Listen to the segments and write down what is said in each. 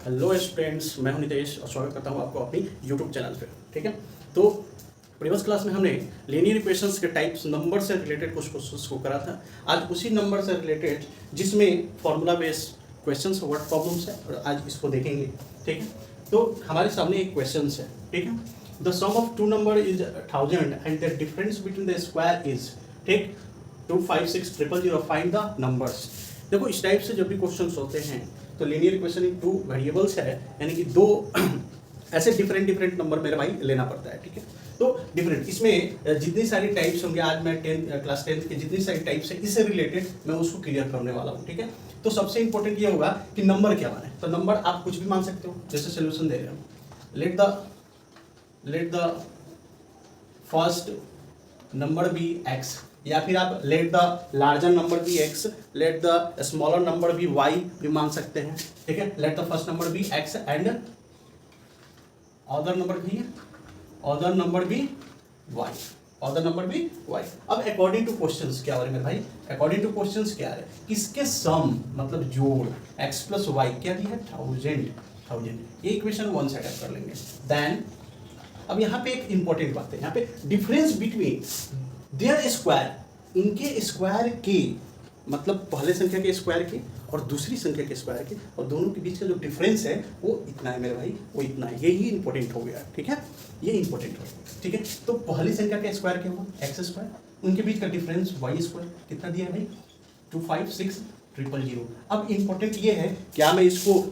Hello students, मैं हूं नितेश और स्वागत करता हूं आपको अपनी यूट्यूब चैनल पे। ठीक है, तो प्रीवियस क्लास में हमने लीनियर इक्वेशंस के टाइप्स नंबर से रिलेटेड कुछ क्वेश्चंस को करा था। आज उसी नंबर से रिलेटेड जिसमें formula based questions word problems है और आज इसको देखेंगे। ठीक है, तो हमारे सामने एक क्वेश्चन है। ठीक है, the sum of two number is 1000 and the difference between the square is, ठीक, 25600 फाइंड द नंबर्स। देखो, इस टाइप से जब भी क्वेश्चंस होते हैं तो linear equation in two variables है, यानी कि दो ऐसे डिफरेंट नंबर मेरे भाई लेना पड़ता है। ठीक है, तो डिफरेंट इसमें जितनी सारी टाइप्स होंगे, आज मैं क्लास 10 के जितनी सारी टाइप्स है इससे रिलेटेड मैं उसको क्लियर करने वाला हूँ। ठीक है, तो सबसे इंपॉर्टेंट ये होगा कि नंबर क्या माने। तो नंबर आप कुछ भी मान सकते हो, जैसे सोल्यूशन दे रहे हो, let the first number be X, या फिर आप let the larger number be X, let the smaller number be Y भी मान सकते हैं। ठीक है, let the first number be X and other number भी other number be Y, other number be Y. अब अकॉर्डिंग टू क्वेश्चंस क्या हो रहा है मेरे भाई, अकॉर्डिंग टू क्वेश्चंस क्या है, किसके सम मतलब जोड़ x प्लस वाई क्या दिया है, 1000। ये इक्वेशन वन साइड कर लेंगे। देन अब यहाँ पे एक इंपॉर्टेंट बात है, यहाँ पे डिफरेंस बिटवीन देयर स्क्वायर, इनके स्क्वायर के मतलब पहले संख्या के स्क्वायर के और दूसरी संख्या के स्क्वायर के, और दोनों के बीच का जो डिफरेंस है वो इतना है मेरे भाई, वो इतना है। यही इंपॉर्टेंट हो गया। ठीक है, ये इंपॉर्टेंट हो गया। ठीक है, तो पहली संख्या का स्क्वायर क्या हुआ, एक्स स्क्वायर, उनके बीच का डिफरेंस वाई स्क्वायर कितना दिया है भाई, 25600। अब इंपॉर्टेंट ये है, क्या मैं इसको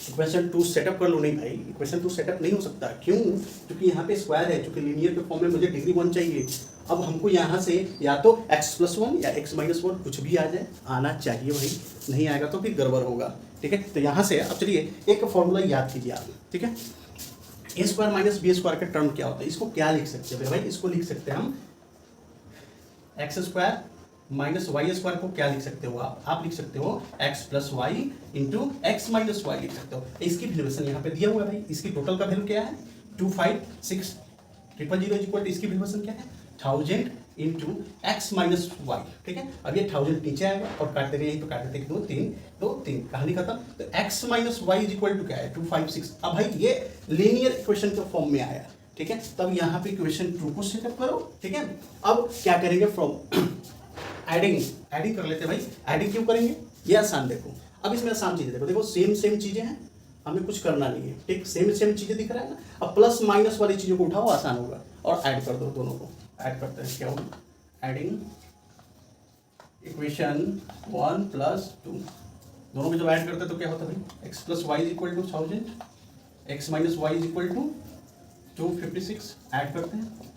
इक्वेशन 2 सेटअप कर लूँ? नहीं भाई, इक्वेशन 2 सेटअप नहीं हो सकता। क्यों? क्योंकि यहाँ पे स्क्वायर है, क्योंकि लीनियर के फॉर्म में मुझे डिग्री 1 चाहिए। अब हमको यहाँ से या तो x प्लस 1 या x माइनस 1 कुछ भी आ जाए, आना चाहिए भाई, नहीं आएगा तो फिर गड़बड़ होगा। ठीक है, तो यहाँ से अब चलिए एक फॉर्मूला याद कीजिए आप। ठीक है, ए स्क्वायर माइनस बी स्क्वायर का टर्म क्या होता है, इसको क्या लिख सकते हैं भाई, इसको लिख सकते हैं हम X square minus Y square को क्या लिख सकते हो आप लिख सकते हो x plus Y into X minus Y लिख सकते हो। इसकी वैल्यूएशन यहाँ पे दिया हुआ है भाई, इसकी टोटल का वैल्यू क्या है, 25600 इक्वल टू इसकी वैल्यूएशन क्या है, 1000 इंटू एक्स माइनस वाई। ठीक है, अब ये 1000 नीचे आएगा और काटते रहिए, तो काटते 2 3 2 3, कहानी खत्म। तो X minus Y is equal to क्या है, 256। अब भाई ये लीनियर इक्वेशन के फॉर्म में आया। ठीक है, तब यहाँ पे इक्वेशन 2 को सेटअप करो। ठीक है, अब क्या करेंगे, फ्रॉम एडिंग कर लेते हैं भाई। एडिंग क्यों करेंगे, ये आसान। देखो अब इसमें आसान चीजें देखो सेम चीजें हैं, हमें कुछ करना नहीं है। ठीक, सेम चीजें दिख रहा है ना। अब प्लस माइनस वाली चीजों को उठाओ, आसान होगा, और ऐड कर दो, दोनों को ऐड करते हैं। क्या होगा, एडिंग इक्वेशन 1 प्लस 2, दोनों में जब ऐड करते हैं तो क्या होता है भाई, x plus Y is equal to 1000, x minus Y is equal to 256, add करते हैं।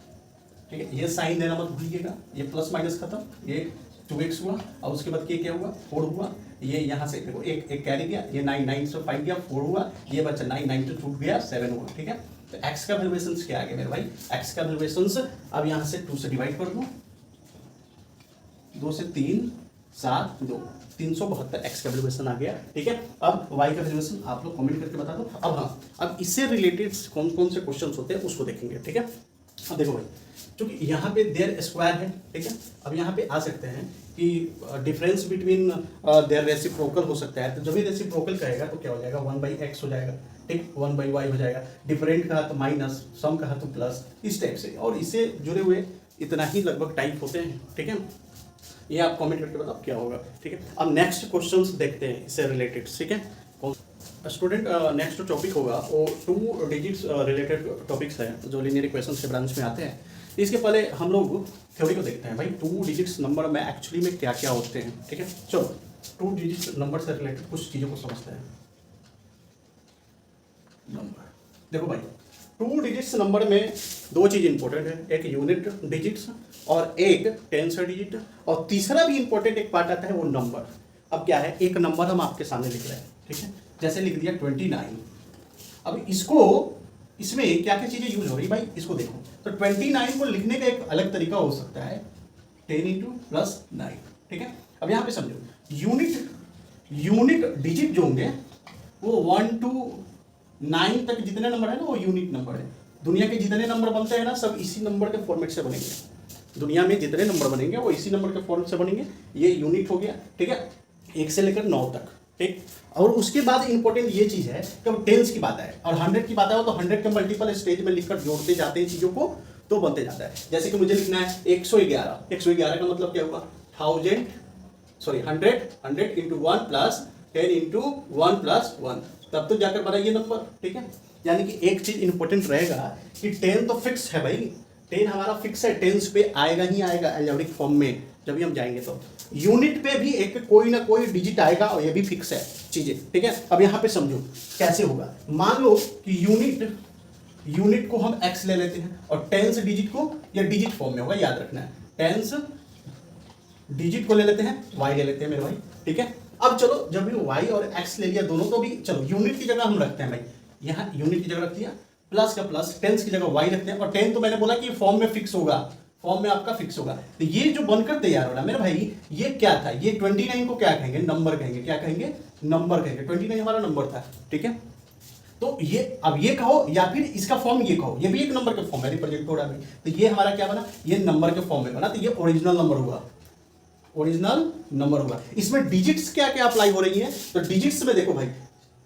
ठीक है, ये साइन देना मत भूलिएगा, ये प्लस माइनस खत्म, ये 2x हुआ, और उसके बाद क्या हुआ, 4 हुआ। ये यहाँ से देखो एक कैरी गया, ये 9 से 5 गया, 4 हुआ, ये बच्चा 9 से छूट गया, 7 हुआ। ठीक है, तो x का वैल्यूएशंस क्या आ गया मेरे भाई, x का वैल्यूएशंस अब यहाँ से 2 से डिवाइड कर दो, 2 से 3 7 2 372 x का वैल्यूएशन आ गया। ठीक है, अब y का वैल्यूएशन आप लोग कमेंट करके बता दो। अब हाँ, अब इससे रिलेटेड कौन कौन से क्वेश्चंस होते हैं उसको देखेंगे। ठीक है, अब देखो भाई, क्योंकि यहाँ पे देयर स्क्वायर है। ठीक है, अब यहाँ पे आ सकते हैं कि डिफरेंस बिटवीन देयर रेसिप्रोकल हो सकता है। तो जब भी रेसिप्रोकल कहेगा तो क्या हो जाएगा, 1/x हो जाएगा। ठीक, 1/y हो जाएगा। डिफरेंट कहा तो माइनस, सम कहा तो प्लस, इस टाइप से। और इससे जुड़े हुए इतना ही लगभग टाइप होते हैं। ठीक है, ये आप कमेंट करके बताओ क्या होगा। ठीक है, अब नेक्स्ट क्वेश्चंस देखते हैं इससे रिलेटेड। ठीक है स्टूडेंट, नेक्स्ट टॉपिक होगा वो 2 डिजिट्स रिलेटेड टॉपिक्स हैं जो लीनियर इक्वेशंस के ब्रांच में आते हैं। इसके पहले हम लोग थ्योरी को देखते हैं भाई, 2 डिजिट्स नंबर में एक्चुअली में क्या क्या होते हैं। ठीक है, चलो 2 डिजिट्स नंबर से रिलेटेड कुछ चीज़ों को समझते हैं। नंबर देखो भाई, 2 डिजिट्स नंबर में 2 चीज़ इंपॉर्टेंट है, एक यूनिट डिजिट्स और एक टेंस डिजिट, और तीसरा भी इंपॉर्टेंट एक पार्ट आता है वो नंबर। अब क्या है, एक नंबर हम आपके सामने लिख रहे हैं। ठीक है, जैसे लिख दिया 29। अब इसमें क्या क्या चीज़ें यूज हो रही भाई, इसको देखो। तो 29 को लिखने का एक अलग तरीका हो सकता है, 10 × +9। ठीक है, अब यहाँ पे समझो, यूनिट डिजिट जो होंगे वो 1 to 9 तक जितने नंबर है ना वो यूनिट नंबर है। दुनिया के जितने नंबर बनते हैं ना सब इसी नंबर के फॉर्मेट से बनेंगे। दुनिया में जितने नंबर बनेंगे वो इसी नंबर के फॉर्मेट से बनेंगे। ये यूनिट हो गया। ठीक है, 1 से लेकर 9 तक। ठीक। और उसके बाद इंपॉर्टेंट ये चीज है कि अब टेंस की बात है और 100 की बात है तो 100 के मल्टीपल स्टेज में लिखकर जोड़ते जाते हैं चीजों को तो बनते जाता है। जैसे कि मुझे लिखना है 111, 111 का मतलब क्या हुआ 1000 sorry 100 into 1 plus 10 into 1 plus 1, तब तो जाकर बना ये नंबर। ठीक है, यानी कि एक चीज इंपॉर्टेंट रहेगा कि 10 तो फिक्स है भाई, 10 हमारा फिक्स है, टेंस पे आएगा ही आएगा अलजेब्रिक फॉर्म में जब भी हम जाएंगे तो। यूनिट पे भी एक कोई ना कोई डिजिट आएगा और ये भी फिक्स है चीजें। ठीक है, अब यहाँ पे समझो कैसे होगा। मान लो कि यूनिट को हम x ले लेते हैं और टेंस डिजिट को, या डिजिट फॉर्म में होगा याद रखना है, टेंस डिजिट को ले लेते हैं, y ले लेते हैं मेरे भाई। ठीक है, अब चलो जब भी y और x ले लिया दोनों, तो भी चलो यूनिट की जगह हम रखते हैं भाई, यहाँ यूनिट की जगह रख दिया, प्लस का प्लस, टेंस की जगह y रखते हैं, और 10 तो मैंने बोला कि फॉर्म में फिक्स होगा, फॉर्म में आपका फिक्स होगा। तो ये जो बनकर तैयार हो रहा मेरे भाई, ये क्या था, ये 29 को क्या कहेंगे, नंबर कहेंगे। क्या कहेंगे, नंबर कहेंगे। 29 हमारा नंबर था। ठीक है, तो ये अब ये कहो या फिर इसका फॉर्म ये कहो, ये भी एक नंबर के फॉर्म में रिप्रेजेंट हो रहा है। तो ये हमारा क्या बना, ये नंबर के फॉर्म में बना, तो ये ओरिजिनल नंबर हुआ, ओरिजिनल नंबर हुआ। इसमें डिजिट्स क्या क्या अप्लाई हो रही है, तो डिजिट्स में देखो भाई,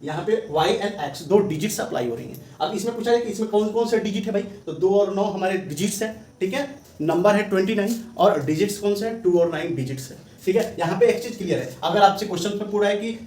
यहाँ पे y एंड x दो डिजिट्स अप्लाई हो रही हैं। अब इसमें पूछा है कि इसमें कौन कौन से डिजिट है भाई, तो 2 और 9 हमारे डिजिट्स हैं। ठीक है, नंबर है 29 और डिजिट्स कौन से हैं, 2 और 9 डिजिट्स है। ठीक है, यहाँ पे एक चीज क्लियर है, अगर आपसे क्वेश्चन पे पूरा है कि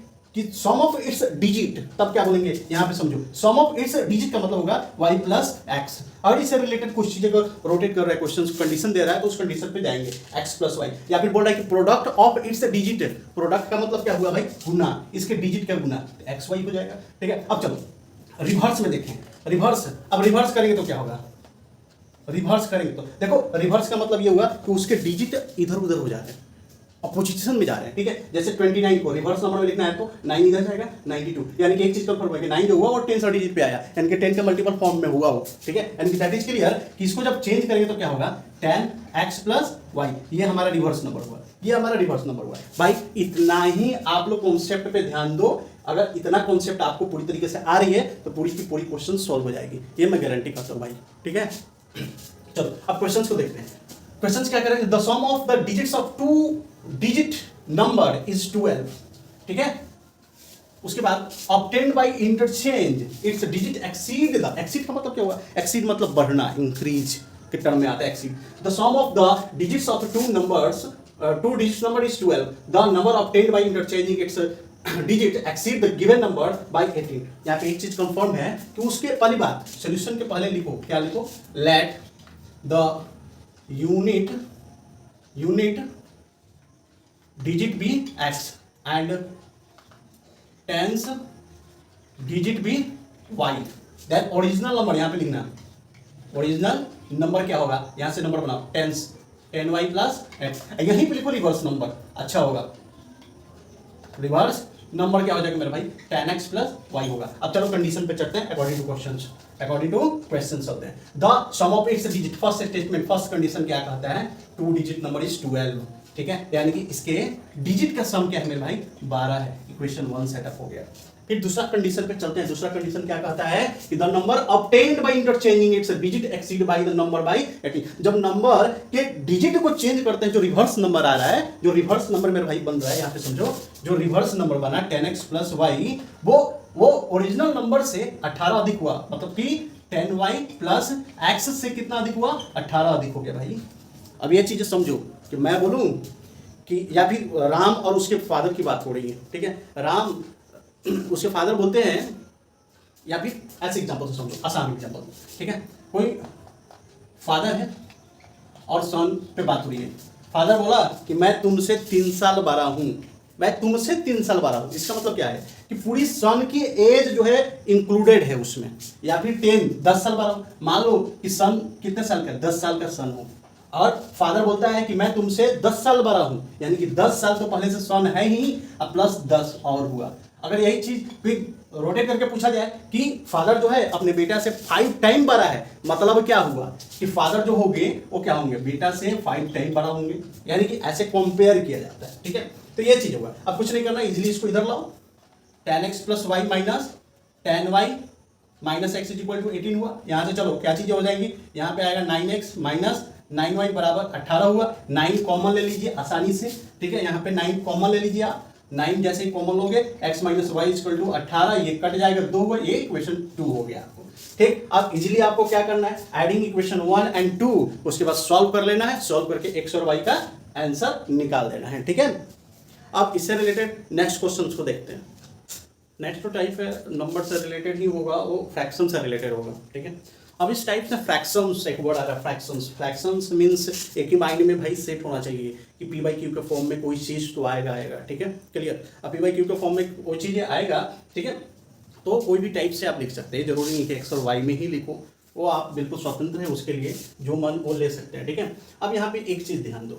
सम ऑफ इट्स डिजिट, तब क्या बोलेंगे, यहाँ पे समझो सम ऑफ इट्स डिजिट का मतलब होगा y प्लस एक्स, और इससे रिलेटेड कुछ चीजें को रोटेट कर रहा है क्वेश्चन, कंडीशन दे रहा है तो उस कंडीशन पे जाएंगे x प्लस वाई, या फिर बोल रहा है कि product of its digit, product का मतलब क्या हुआ भाई, गुना, इसके डिजिट का गुना, एक्स वाई हो जाएगा। ठीक है, अब चलो रिवर्स में देखें, रिवर्स, अब रिवर्स करेंगे तो क्या होगा, रिवर्स करेंगे तो देखो, रिवर्स का मतलब ये हुआ कि उसके डिजिट इधर उधर हो जा रहे हैं, अपोजिशन में जा रहे हैं। ठीक है, जैसे 29 को रिवर्स नंबर में लिखना है तो 9 इधर जाएगा 92, यानी कि एक चीज कंफर्म है कि 9 जो हुआ वो 10 डिजिट पे आया, यानी कि 10 के मल्टीपल फॉर्म में हुआ वो। ठीक है, यानी कि दैट इज क्लियर कि इसको जब चेंज करेंगे तो क्या होगा, 10x प्लस वाई, ये हमारा रिवर्स नंबर हुआ, ये हमारा रिवर्स नंबर हुआ। भाई इतना ही आप लोग कॉन्सेप्ट पे ध्यान दो, अगर इतना कॉन्सेप्ट आपको पूरी तरीके से आ रही है तो पूरी की पूरी क्वेश्चन सॉल्व हो जाएगी, ये मैं गारंटी करता हूँ भाई। ठीक है, चलो अब क्वेश्चंस को देखते हैं। क्वेश्चंस क्या करेंगे, the sum of the digits of 2 digit number is 12। ठीक है, उसके बाद obtained by interchange its digit exceed the, exceed का मतलब क्या हुआ, एक्सीड मतलब बढ़ना, इंक्रीज के टर्म में आता है exceed. The sum of the digits of 2 numbers, 2 digit number is 12, the number obtained by interchanging its digit exceed the given number by 18। यहाँ पे एक चीज कंफर्म है कि उसके पहली बात सॉल्यूशन के पहले लिखो, क्या लिखो, let the unit digit be x and tens digit be y, that original number यहाँ पे लिखना, ओरिजिनल नंबर क्या होगा, यहाँ से नंबर बनाओ, टेंस 10y प्लस x, यहीं पे लिखो रिवर्स नंबर, अच्छा होगा, रिवर्स नंबर क्या हो जाएगा मेरे भाई, 10x प्लस y होगा। अब चलो कंडीशन पे चलते हैं, अकॉर्डिंग टू क्वेश्चन चलते हैं। The sum of its digit, first statement, first condition क्या कहता है, 2 डिजिट नंबर इज 12। ठीक है, यानी कि इसके डिजिट का सम क्या है मेरे भाई, 12 है। इक्वेशन 1 सेटअप हो गया। फिर दूसरा कंडीशन पे चलते हैं। दूसरा कंडीशन क्या कहता है कि the number obtained by interchanging its digit exceed by the number by 18। जब नंबर के डिजिट को चेंज करते हैं, जो रिवर्स नंबर आ रहा है, जो रिवर्स नंबर मेरे भाई बन रहा है, यहाँ पे समझो, जो रिवर्स नंबर बना 10x प्लस वाई, वो ओरिजिनल नंबर से 18 अधिक हुआ, मतलब कि 10y प्लस x से कितना अधिक हुआ, 18 अधिक हो गया भाई। अब ये चीजें समझो कि मैं बोलूं कि, या फिर राम और उसके फादर की बात हो रही है। ठीक है, राम उसके फादर बोलते हैं, या फिर ऐसे एग्जांपल से समझो, आसान एग्जांपल। ठीक है, कोई फादर है और सन पे बात हो रही है। फादर बोला कि मैं तुमसे 3 साल बड़ा हूं, मैं तुमसे 3 साल बड़ा हूं। इसका मतलब क्या है कि पूरी सन की एज जो है इंक्लूडेड है उसमें, या फिर 10 साल बड़ा हूं। मान लो कि सन कितने साल का, 10 साल का सन हो, और फादर बोलता है कि मैं तुमसे 10 साल बड़ा हूं, यानी कि 10 साल तो पहले से सन है ही, अब प्लस 10 और हुआ। अगर यही चीज क्विक रोटेट करके पूछा जाए कि फादर जो है अपने बेटा से 5 टाइम बड़ा है, मतलब क्या हुआ कि फादर जो होंगे वो क्या होंगे, बेटा से 5 टाइम बड़ा होंगे, यानी कि ऐसे कंपेयर किया जाता है। ठीक है, तो ये चीज होगा। अब कुछ नहीं करना, इजीली इसको इधर लाओ, 10x plus y minus 10y minus x is equal to 18 हुआ। यहाँ से चलो क्या चीजें हो जाएंगी, यहाँ पे आएगा 9x माइनस 9y बराबर 18 हुआ। 9 कॉमन ले लीजिए आसानी से। ठीक है, यहाँ पे 9 कॉमन ले लीजिए आप, 9 जैसे ही कॉमन लोगे x minus y equal to 18, ये कट जाएगा 2 हुआ, ये इक्वेशन 2 हो गया आपको। ठीक, अब इजीली आपको क्या करना है, एडिंग इक्वेशन 1 एंड 2, उसके बाद सॉल्व कर लेना है, सॉल्व करके x और y का आंसर निकाल देना है। ठीक है, अब इससे रिलेटेड नेक्स्ट क्वेश्चन को देखते हैं। नेक्स्ट तो टाइप है नंबर से रिलेटेड ही होगा, वो फ्रैक्शन से रिलेटेड होगा। ठीक है, अब इस टाइप से फ्रैक्शंस, एक वर्ड आ रहा है फ्रैक्शंस। फ्रैक्शंस मींस एक ही माइंड में भाई सेट होना चाहिए कि पी बाई क्यू के फॉर्म में कोई चीज़ तो आएगा। ठीक है, क्लियर। अब पी बाई क्यू के फॉर्म में कोई चीज़ आएगा, ठीक है, तो कोई भी टाइप से आप लिख सकते हैं, जरूरी नहीं कि एक्स और वाई में ही लिखो, वो आप बिल्कुल स्वतंत्र है, उसके लिए जो मन वो ले सकते हैं। ठीक है, अब यहाँ पे एक चीज़ ध्यान दो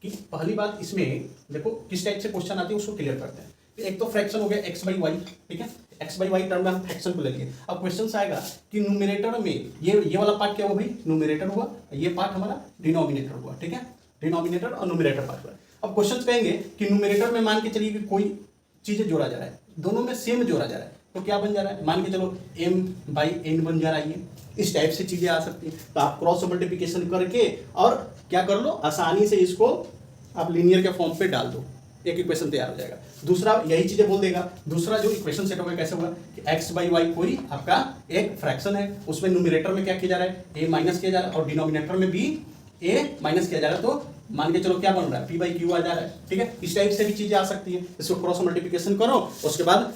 कि पहली बात इसमें देखो किस टाइप से क्वेश्चन आती है उसको क्लियर करते हैं। एक तो फ्रैक्शन हो गया एक्स बाई वाई, ठीक है, एक्स बाई वाई टर्म में हम फ्रैक्शन को लेंगे। अब क्वेश्चन आएगा कि न्यूमरेटर में ये वाला पार्ट क्या हुआ भाई, न्यूमरेटर हुआ, ये पार्ट हमारा डिनोमिनेटर हुआ। ठीक है, डिनोमिनेटर और न्यूमरेटर पार्ट हुआ। अब क्वेश्चन कहेंगे कि न्यूमरेटर में मान के चलिए कि कोई चीज़ें जोड़ा जा रहा है, दोनों में सेम जोड़ा जा रहा है, तो क्या बन जा रहा है, मान के चलो m बाई n बन जा रहा है। इस टाइप से चीज़ें आ सकती हैं, तो आप क्रॉस मल्टीप्लिकेशन करके और क्या कर लो, आसानी से इसको आप लीनियर के फॉर्म पे डाल दो, एक इक्वेशन तैयार हो जाएगा। दूसरा यही चीजें बोल देगा। दूसरा जो इक्वेशन सेट होगा कैसे होगा कि x बाई वाई कोई आपका एक फ्रैक्शन है, उसमें न्यूमरेटर में क्या किया जा रहा है, a माइनस किया जा रहा है, और डिनोमिनेटर में भी a माइनस किया जा रहा है, तो मान के चलो क्या बन रहा है, p बाई क्यू आ जा रहा है। ठीक है, इस टाइप से भी चीजें आ सकती है। इसको क्रॉस मल्टीप्लिकेशन करो, उसके बाद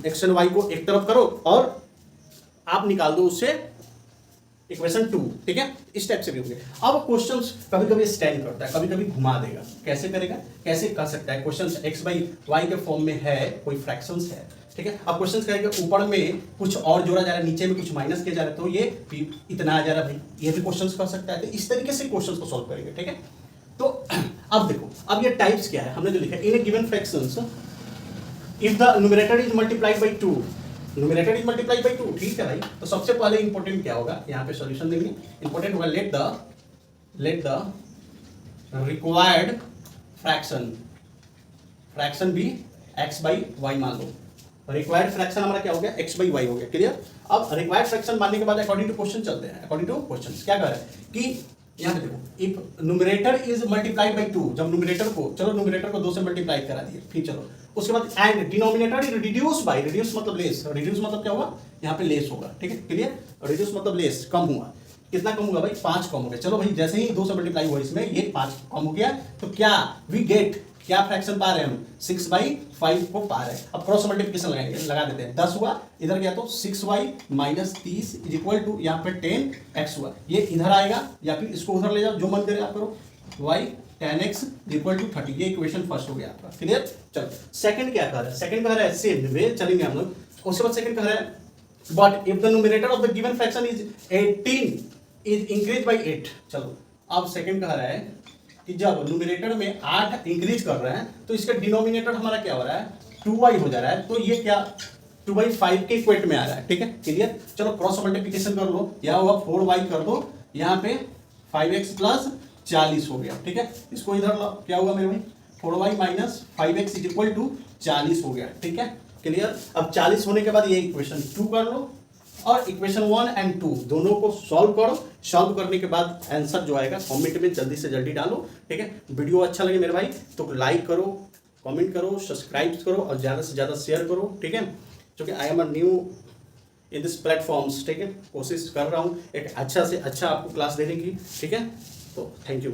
x एंड y को एक तरफ करो और आप निकाल दो उससे इक्वेशन 2। ठीक है, इस टाइप से भी होंगे। अब क्वेश्चंस कभी कभी स्टैंड करता है, कभी कभी घुमा देगा। कैसे करेगा, कैसे कर सकता है, क्वेश्चंस x बाई वाई के फॉर्म में है, कोई फ्रैक्शंस है। ठीक है, अब क्वेश्चंस करेंगे ऊपर में कुछ और जोड़ा जा रहा है, नीचे में कुछ माइनस किया जा रहा है, तो ये इतना आ जा रहा है भाई, ये भी क्वेश्चंस कर सकता है। तो इस तरीके से क्वेश्चंस को सॉल्व करेंगे। ठीक है, तो अब देखो, अब ये टाइप्स क्या है, हमने जो लिखा है, in a given fractions if the numerator is multiplied by 2, numerator is multiplied by 2। ठीक है भाई, तो सबसे पहले इंपॉर्टेंट क्या होगा, यहाँ पे सॉल्यूशन देंगे। इंपॉर्टेंट होगा लेट द रिक्वायर्ड फ्रैक्शन भी x बाई वाई मान लो। रिक्वायर्ड फ्रैक्शन हमारा क्या हो गया, x बाई वाई हो गया। क्लियर। अब रिक्वायर्ड फ्रैक्शन मानने के बाद अकॉर्डिंग टू क्वेश्चन चलते हैं। अकॉर्डिंग टू क्वेश्चन क्या कर रहा है कि यहाँ पे देखो, if numerator is multiplied by 2, जब न्यूमरेटर को, चलो न्यूमरेटर को 2 से मल्टीप्लाई करा दिए, फिर चलो उसके बाद and denominator is reduce by, reduce मतलब लेस, रिड्यूस मतलब क्या हुआ, यहाँ पे लेस होगा। ठीक है, क्लियर। रिड्यूस मतलब लेस, कम हुआ। कितना कम हुआ भाई, 5 कम हो गया। चलो भाई, जैसे ही 2 से मल्टीप्लाई हुआ इसमें, ये 5 कम हो गया, तो क्या वी गेट, क्या फ्रैक्शन पा रहे हैं हम, 6 बाई 5 को पा रहे हैं। अब क्रॉस मल्टीप्लिकेशन लगाएंगे, लगा देते हैं। 10 हुआ, इधर गया तो 6y minus 30 is equal to यहाँ पे 10x हुआ। ये इधर आएगा या फिर इसको उधर ले जाओ, जो मन करे आप करो। y 10x इक्वल टू 30, ये इक्वेशन फर्स्ट हो गया आपका। क्लियर। चलो सेकंड क्या कह रहा है, सेकंड कह रहा है सेम वे चलेंगे हम लोग। उसके बाद सेकंड कह रहा है but if the numerator of the given fraction is 18 is increase by 8। चलो अब सेकंड कह रहा है कि जब न्यूमरेटर में 8 इंक्रीज कर रहे हैं, तो इसका डिनोमिनेटर हमारा क्या हो रहा है, 2y हो जा रहा है, तो ये क्या 2 बाई 5 के इक्वेट में आ रहा है। ठीक है, क्लियर। चलो क्रॉस मल्टीप्लिकेशन कर लो, यहाँ हुआ 4y कर दो, यहाँ पे 5x प्लस 40 हो गया। ठीक है, इसको इधर लो, क्या हुआ मेरे भाई, 4y minus 5x is equal to 40 हो गया। ठीक है, क्लियर। अब 40 होने के बाद ये इक्वेशन 2 कर लो और इक्वेशन 1 एंड 2 दोनों को सॉल्व करो। सॉल्व करने के बाद आंसर जो आएगा कमेंट में जल्दी से जल्दी डालो। ठीक है, वीडियो अच्छा लगे मेरे भाई तो लाइक करो, कमेंट करो, सब्सक्राइब करो और ज़्यादा से ज़्यादा शेयर करो। ठीक है, क्योंकि I am a new in this platforms. ठीक है, कोशिश कर रहा हूँ एक अच्छा से अच्छा आपको क्लास देने की। ठीक है, तो थैंक यू।